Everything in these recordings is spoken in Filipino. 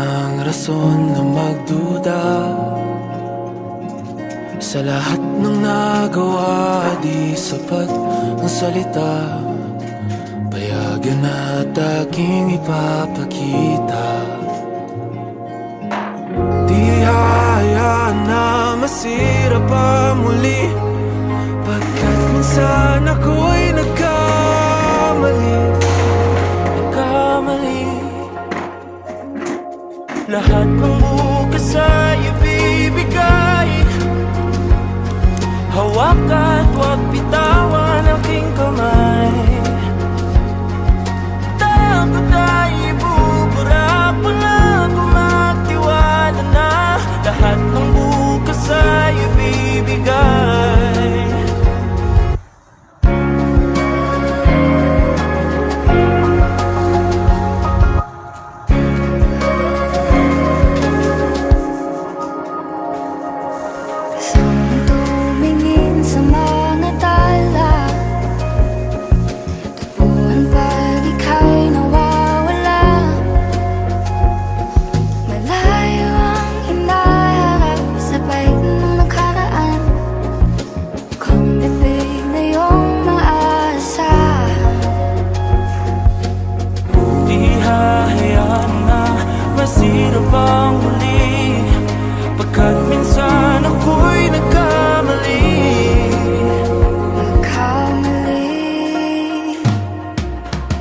ng rason na magduda. Sa lahat ng nagawa, di sapat ang salita. Payagan at aking ipapakita. Di hayaan na masira pa muli, pagkat minsan ako'y nagkamali. Lahat ng bukas ay ibibigay. Hawak at huwag bitawan aking kamay. Takot ay ibubura, pangako magtiwala na. Lahat ng bukas ay ibibigay. Masira pang muli, pagkat minsan ako'y nagkamali.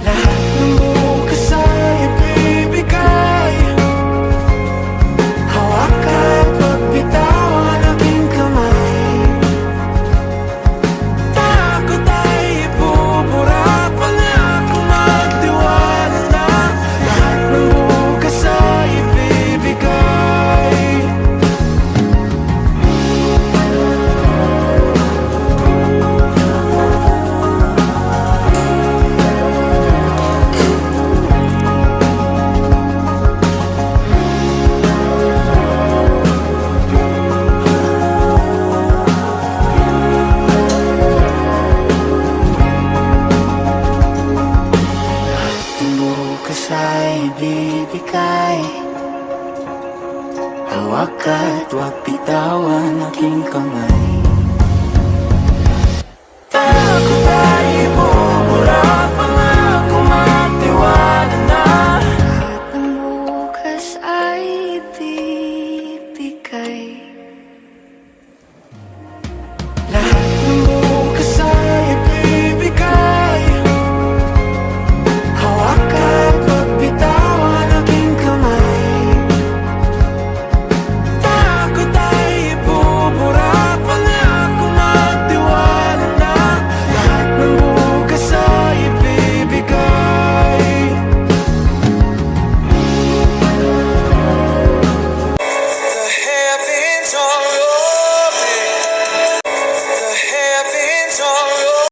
Lahat ng bukas ay ibibigay. Hawak at huwag bitawan aking kamay. Takot ay ibubura, pangako magtiwala na. Lahat ng bukas ay ibibigay. Bukas ay ibibigay. Hawak at huwag bitawan aking kamay.